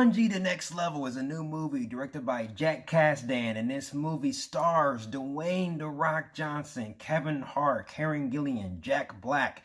Jumanji: The Next Level is a new movie directed by Jack Kasdan, and this movie stars Dwayne "The Rock" Johnson, Kevin Hart, Karen Gillan, Jack Black,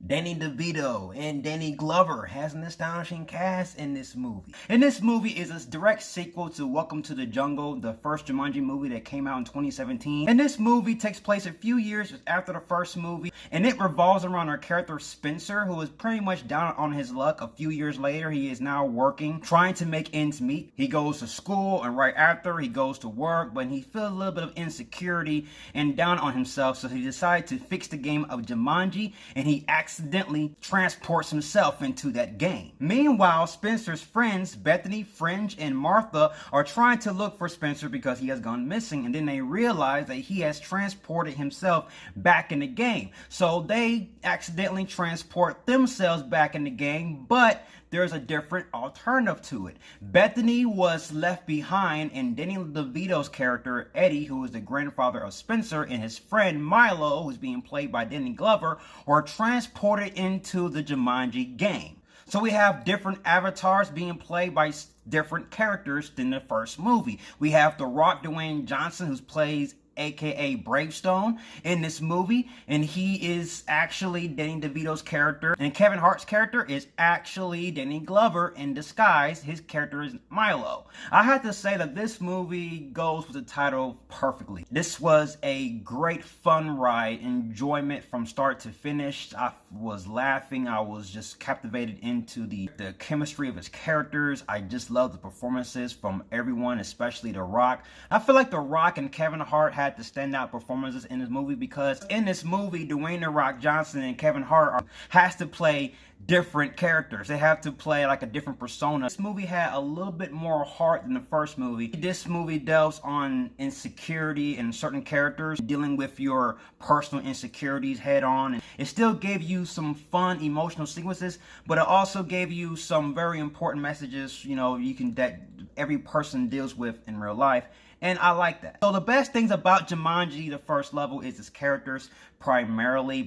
Danny DeVito, and Danny Glover has an astonishing cast in this movie. And this movie is a direct sequel to Welcome to the Jungle, the first Jumanji movie that came out in 2017. And this movie takes place a few years after the first movie, and it revolves around our character Spencer, who is pretty much down on his luck. A few years later, he is now working, trying to make ends meet. He goes to school, and right after, he goes to work, but he feels a little bit of insecurity and down on himself, so he decides to fix the game of Jumanji, and he accidentally transports himself into that game. Meanwhile, Spencer's friends, Bethany, Fringe, and Martha, are trying to look for Spencer because he has gone missing, and then they realize that he has transported himself back in the game. So they accidentally transport themselves back in the game, but there's a different alternative to it. Bethany was left behind, and Danny DeVito's character, Eddie, who is the grandfather of Spencer, and his friend Milo, who's being played by Danny Glover, are transported into the Jumanji game. So we have different avatars being played by different characters than the first movie. We have The Rock, Dwayne Johnson, who plays aka Bravestone in this movie, and he is actually Danny DeVito's character, and Kevin Hart's character is actually Danny Glover in disguise. His character is Milo. I have to say that this movie goes with the title perfectly. This was a great fun ride, enjoyment from start to finish. I was laughing, I was just captivated into the chemistry of his characters. I just love the performances from everyone, especially The Rock. I feel like The Rock and Kevin Hart had the standout performances in this movie, because in this movie, Dwayne "The Rock" Johnson and Kevin Hart has to play different characters. They have to play like a different persona. This movie had a little bit more heart than the first movie. This movie delves on insecurity in certain characters, dealing with your personal insecurities head on. And it still gave you some fun emotional sequences, but it also gave you some very important messages, that every person deals with in real life. And I like that. So the best things about Jumanji, the first level, is its characters primarily.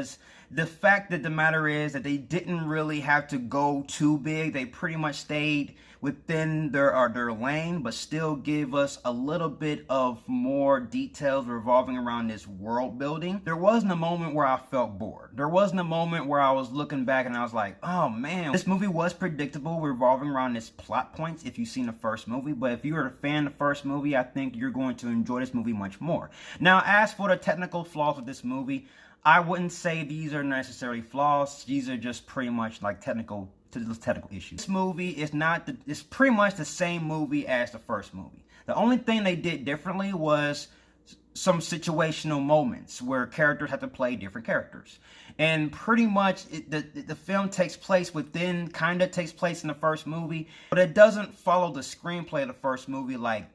The fact that the matter is that they didn't really have to go too big. They pretty much stayed within their lane, but still give us a little bit of more details revolving around this world building. There wasn't a moment where I felt bored. There wasn't a moment where I was looking back and I was like, oh man, this movie was predictable revolving around its plot points if you've seen the first movie. But if you're a fan of the first movie, I think you're going to enjoy this movie much more. Now, as for the technical flaws of this movie, I wouldn't say these are necessarily flaws. These are just pretty much like technical issues. This movie is it's pretty much the same movie as the first movie. The only thing they did differently was some situational moments where characters have to play different characters. And pretty much the film takes place takes place in the first movie, but it doesn't follow the screenplay of the first movie like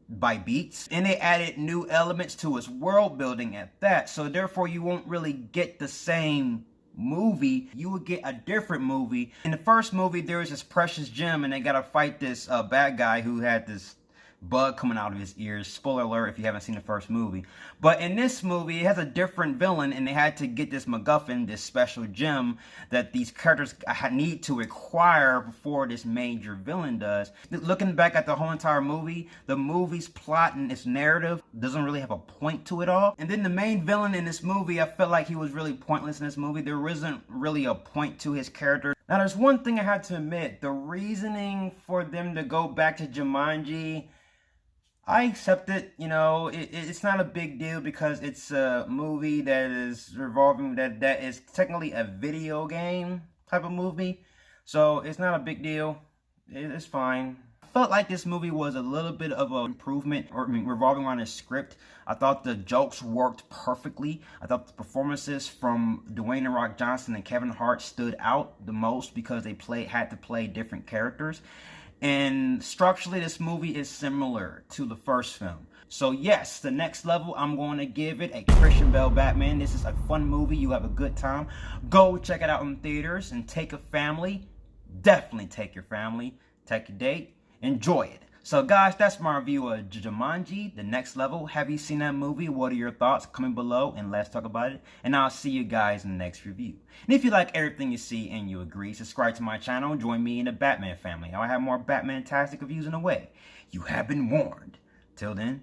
by beats, and they added new elements to its world building at that. So therefore you won't really get the same movie. You would get a different movie. In the first movie, there was this precious gem, and they gotta fight this bad guy who had this bug coming out of his ears. Spoiler alert if you haven't seen the first movie. But in this movie, it has a different villain, and they had to get this MacGuffin, this special gem that these characters need to acquire before this major villain does. Looking back at the whole entire movie, the movie's plot and its narrative doesn't really have a point to it all. And then the main villain in this movie, I felt like he was really pointless in this movie. There isn't really a point to his character. Now, there's one thing I have to admit. The reasoning for them to go back to Jumanji, I accept it. It's not a big deal because it's a movie that is revolving, that is technically a video game type of movie. So it's not a big deal. It's fine. I felt like this movie was a little bit of an improvement, revolving around the script. I thought the jokes worked perfectly. I thought the performances from Dwayne "The Rock" Johnson and Kevin Hart stood out the most because they had to play different characters. And structurally, this movie is similar to the first film. So yes, The Next Level, I'm going to give it a Christian Bale Batman. This is a fun movie. You have a good time. Go check it out in theaters and take a family. Definitely take your family. Take a date. Enjoy it. So guys, that's my review of Jumanji, The Next Level. Have you seen that movie? What are your thoughts? Comment below and let's talk about it. And I'll see you guys in the next review. And if you like everything you see and you agree, subscribe to my channel. Join me in the Batman family. I'll have more Batman-tastic reviews in a way. You have been warned. Till then.